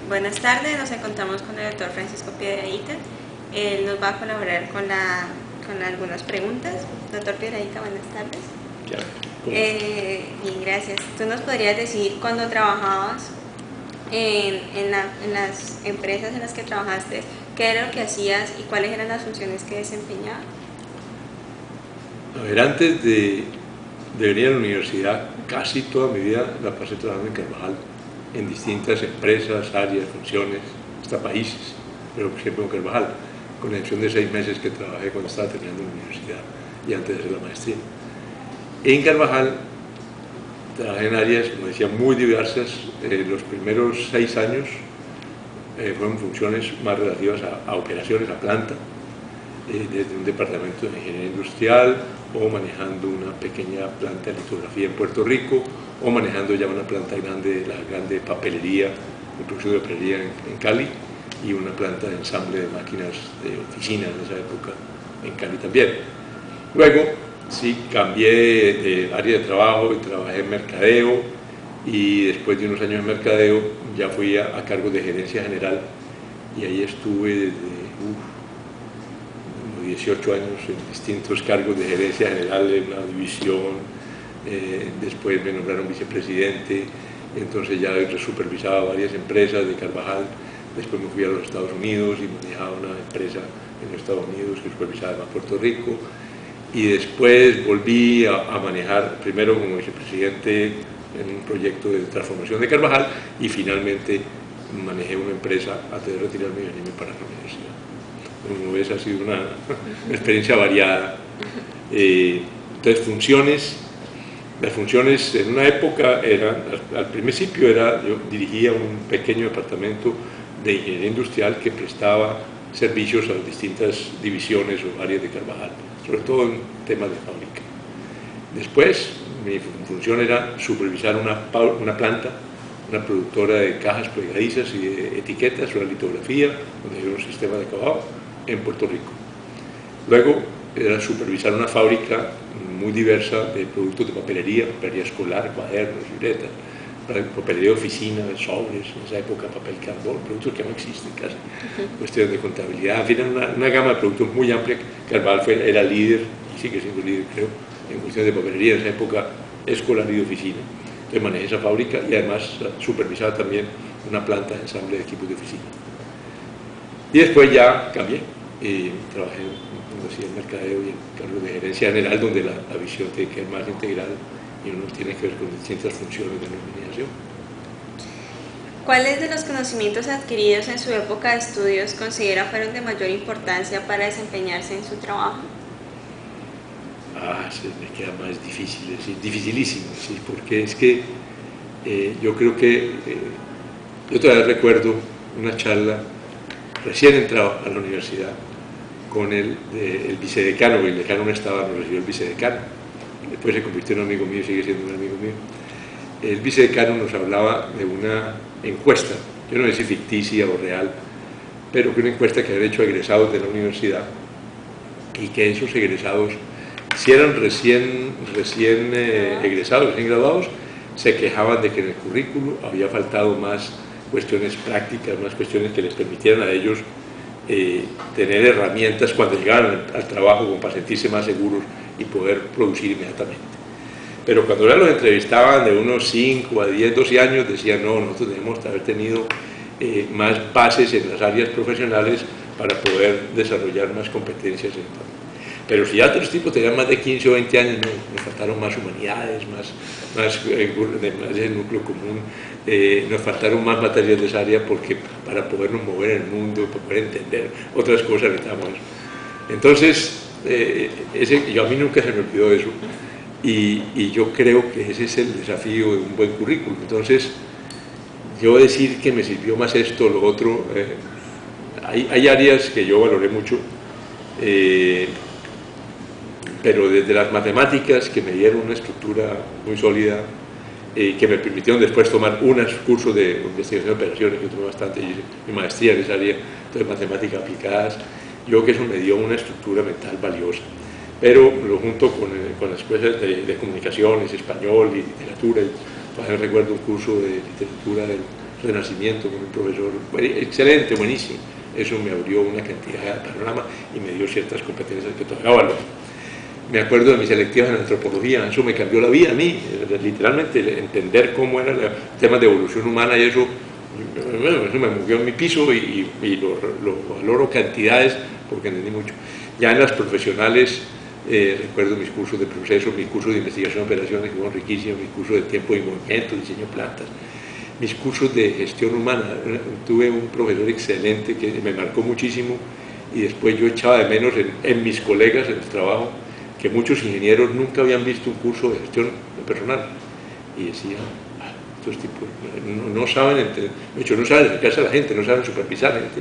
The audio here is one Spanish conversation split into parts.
Buenas tardes, nos encontramos con el doctor Francisco Piedrahita. Él nos va a colaborar con algunas preguntas. Doctor Piedrahita, buenas tardes. Ya, Bien, gracias. ¿Tú nos podrías decir cuando trabajabas en las empresas en las que trabajaste, qué era lo que hacías y cuáles eran las funciones que desempeñabas? A ver, antes de venir a la universidad, casi toda mi vida la pasé trabajando en Carvajal, en distintas empresas, áreas, funciones, hasta países, pero siempre en Carvajal, con la excepción de 6 meses que trabajé cuando estaba terminando la universidad y antes de hacer la maestría. En Carvajal trabajé en áreas, como decía, muy diversas. Los primeros 6 años fueron funciones más relativas a operaciones, a planta, desde un departamento de ingeniería industrial o manejando una pequeña planta de litografía en Puerto Rico o manejando ya una planta grande, la grande papelería, de producción de papelería en Cali, y una planta de ensamble de máquinas de oficina en esa época en Cali también. Luego sí cambié de área de trabajo y trabajé en mercadeo, y después de unos años en mercadeo ya fui a cargo de gerencia general, y ahí estuve desde 18 años en distintos cargos de gerencia general en una división. Después me nombraron vicepresidente, entonces ya supervisaba varias empresas de Carvajal. Después me fui a los Estados Unidos y manejaba una empresa en los Estados Unidos que supervisaba además Puerto Rico, y después volví a manejar, primero como vicepresidente en un proyecto de transformación de Carvajal, y finalmente manejé una empresa antes de retirarme y venirme para la universidad. Como ves, ha sido una experiencia variada. Entonces, las funciones en una época eran, al principio yo dirigía un pequeño departamento de ingeniería industrial que prestaba servicios a las distintas divisiones o áreas de Carvajal, sobre todo en temas de fábrica. Después, mi función era supervisar una planta, una productora de cajas plegadizas y de etiquetas, una litografía, donde había un sistema de acabado en Puerto Rico. Luego era supervisar una fábrica muy diversa de productos de papelería escolar, cuadernos, libretas, papelería de oficina, sobres, en esa época papel carbón, productos que no existen casi, cuestiones de contabilidad, en fin, una gama de productos muy amplia. Carvajal era líder, y sigue siendo líder creo, en cuestiones de papelería en esa época escolar y de oficina. Entonces manejé esa fábrica y además supervisaba también una planta de ensamble de equipos de oficina. Y después ya cambié, trabajé en mercadeo y en cargo de gerencia general, donde la visión tiene que ser más integral y uno tiene que ver con distintas funciones de la organización. ¿Cuáles de los conocimientos adquiridos en su época de estudios considera fueron de mayor importancia para desempeñarse en su trabajo? Se me queda más difícil, es dificilísimo, sí, porque es que yo creo que yo todavía recuerdo una charla recién entrado a la universidad con el vicedecano, porque el decano no estaba, nos recibió el vicedecano, después se convirtió en un amigo mío y sigue siendo un amigo mío. El vicedecano nos hablaba de una encuesta, yo no sé si ficticia o real, pero que una encuesta que habían hecho a egresados de la universidad, y que esos egresados, si eran recién egresados, recién graduados, se quejaban de que en el currículo había faltado más cuestiones prácticas, más cuestiones que les permitieran a ellos tener herramientas cuando llegaran al trabajo, como para sentirse más seguros y poder producir inmediatamente. Pero cuando ya los entrevistaban de unos 5 a 10, 12 años, decían, no, nosotros debemos haber tenido más bases en las áreas profesionales para poder desarrollar más competencias en el trabajo. Pero si ya otros tipos tenían más de 15 o 20 años, nos faltaron más humanidades, más el núcleo común, nos faltaron más materias de esa área, porque para podernos mover en el mundo, para poder entender otras cosas necesitamos eso. Entonces, a mí nunca se me olvidó eso, y yo creo que ese es el desafío de un buen currículum. Entonces, yo decir que me sirvió más esto o lo otro, hay áreas que yo valoré mucho, pero desde las matemáticas, que me dieron una estructura muy sólida, que me permitieron después tomar unos cursos de investigación de operaciones, que tomé bastante, y mi maestría en esa área, entonces matemáticas aplicadas. Yo creo que eso me dio una estructura mental valiosa, pero lo junto con las cosas de comunicaciones, español y literatura. Recuerdo un curso de literatura Renacimiento con un profesor excelente, buenísimo. Eso me abrió una cantidad de panorama y me dio ciertas competencias que todavía valoro. Me acuerdo de mis selectivas en antropología, eso me cambió la vida a mí, literalmente entender cómo eran los temas de evolución humana y eso me movió en mi piso y lo valoro cantidades porque entendí mucho. Ya en las profesionales, recuerdo mis cursos de proceso, mis cursos de investigación de operaciones que fueron riquísimos, mis cursos de tiempo y movimiento, diseño de plantas, mis cursos de gestión humana. Tuve un profesor excelente que me marcó muchísimo y después yo echaba de menos en mis colegas en el trabajo que muchos ingenieros nunca habían visto un curso de gestión personal y decían, estos tipos no saben, de hecho no saben acercarse a la gente, no saben supervisar a la gente,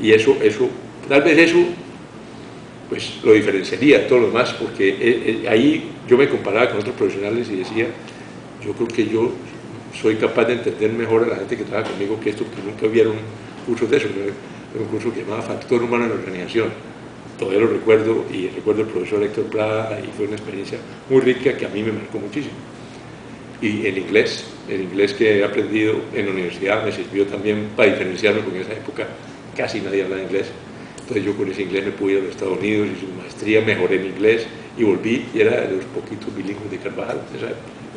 y eso, tal vez eso pues lo diferenciaría de todo lo demás, porque ahí yo me comparaba con otros profesionales y decía, yo creo que yo soy capaz de entender mejor a la gente que trabaja conmigo que esto, que nunca vieron cursos de eso. Un curso que llamaba Factor Humano en la Organización, todavía lo recuerdo, y recuerdo el profesor Héctor Prada, y fue una experiencia muy rica que a mí me marcó muchísimo. Y el inglés que he aprendido en la universidad me sirvió también para diferenciarme, porque en esa época casi nadie hablaba inglés. Entonces yo con ese inglés me pude ir a los Estados Unidos, hice una maestría, mejoré mi inglés y volví, y era de los poquitos bilingües de Carvajal,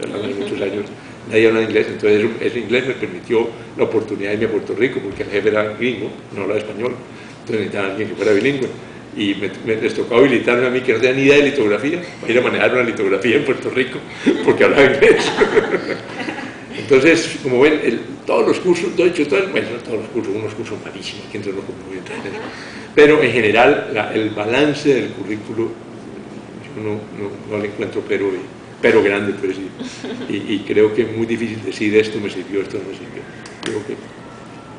hablando de muchos años, nadie hablaba inglés. Entonces ese inglés me permitió la oportunidad de irme a Puerto Rico, porque el jefe era gringo, no hablaba español, entonces necesitaba alguien que fuera bilingüe. Y les tocó habilitarme a mí, que no tenía ni idea de litografía, para ir a manejar una litografía en Puerto Rico, porque hablaba inglés. Entonces, como ven, todos los cursos, de hecho, todos los cursos, unos cursos malísimos, que entre uno como voy a entrar en eso. Pero en general, el balance del currículo, yo no le encuentro pero grande, pues, y creo que es muy difícil decir esto me sirvió, esto no me sirvió. Creo que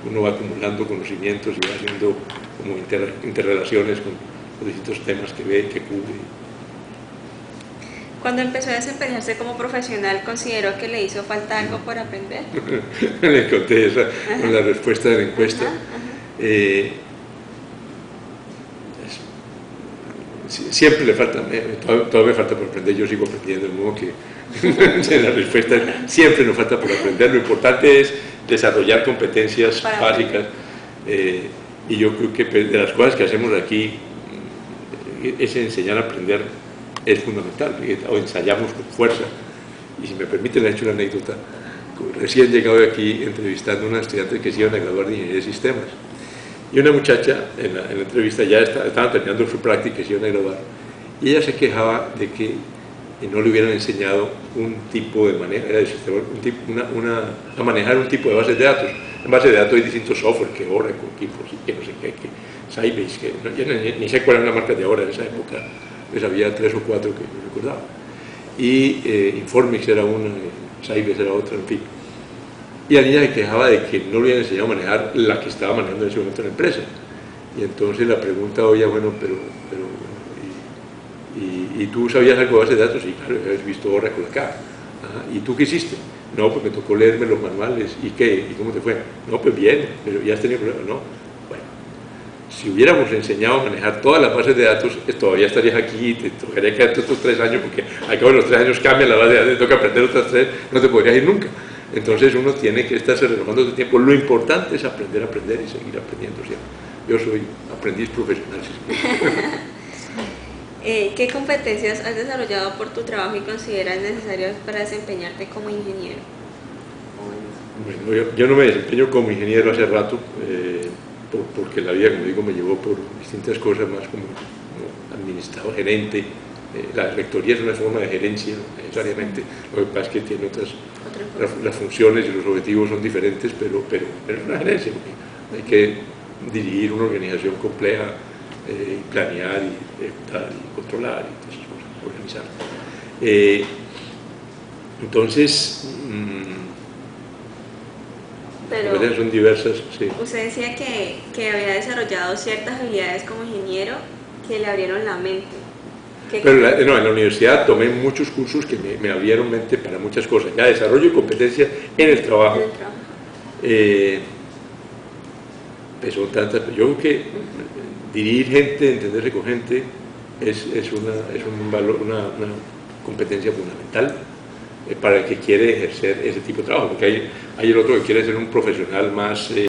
uno va acumulando conocimientos y va haciendo como interrelaciones con los distintos temas que ve, que cubre. Cuando empezó a desempeñarse como profesional, ¿consideró que le hizo falta algo por aprender? Le encontré esa con la respuesta de la encuesta. Siempre le falta, todavía me falta por aprender, yo sigo aprendiendo, de modo que la respuesta siempre nos falta por aprender. Lo importante es desarrollar competencias básicas, y yo creo que de las cosas que hacemos aquí, ese enseñar a aprender es fundamental, o ensayamos con fuerza. Y si me permiten, le he hecho una anécdota. Recién llegado de aquí entrevistando a una estudiante que se iban a graduar de Ingeniería de Sistemas, y una muchacha en la entrevista ya estaban terminando su práctica y se iban a graduar, y ella se quejaba de que no le hubieran enseñado un tipo de manejo de sistema, a manejar un tipo de bases de datos. En bases de datos hay distintos software, que Oracle, que no sé qué, que Sybase, que yo ni sé cuál era la marca de ahora en esa época, pues había 3 o 4 que no recordaba. Y Informix era una, Sybase era otra, en fin. Y la niña se quejaba de que no le habían enseñado a manejar la que estaba manejando en ese momento en la empresa. Y entonces la pregunta, oye, bueno, ¿y tú sabías algo de base de datos? Sí, claro, habías visto Oracle acá. Ajá. ¿Y tú qué hiciste? No, pues me tocó leerme los manuales. ¿Y qué? ¿Y cómo te fue? No, pues bien, pero ya has tenido problemas. No. Bueno, si hubiéramos enseñado a manejar todas las bases de datos, todavía estarías aquí, te tocaría quedarte otros 3 años, porque al cabo de los 3 años cambia la base de datos, te toca aprender otras 3, no te podrías ir nunca. Entonces uno tiene que estarse renovando todo el tiempo. Lo importante es aprender a aprender y seguir aprendiendo siempre. Yo soy aprendiz profesional. ¿Qué competencias has desarrollado por tu trabajo y consideras necesarias para desempeñarte como ingeniero? Bueno, yo no me desempeño como ingeniero hace rato, porque la vida, como digo, me llevó por distintas cosas más como administrador, gerente. La rectoría es una forma de gerencia, necesariamente. Lo que pasa es que tiene las funciones y los objetivos son diferentes, pero es una gerencia, porque hay que dirigir una organización compleja, planear y ejecutar y controlar y todas esas cosas, organizar. Entonces, pero son diversas. Sí. Usted decía que había desarrollado ciertas habilidades como ingeniero que le abrieron la mente. Pero en la universidad tomé muchos cursos que me abrieron mente para muchas cosas. Ya desarrollo y competencia en el trabajo. Pues son tantas. Yo creo que dirigir gente, entenderse con gente, es un valor, una competencia fundamental. para el que quiere ejercer ese tipo de trabajo, porque hay el otro que quiere ser un profesional más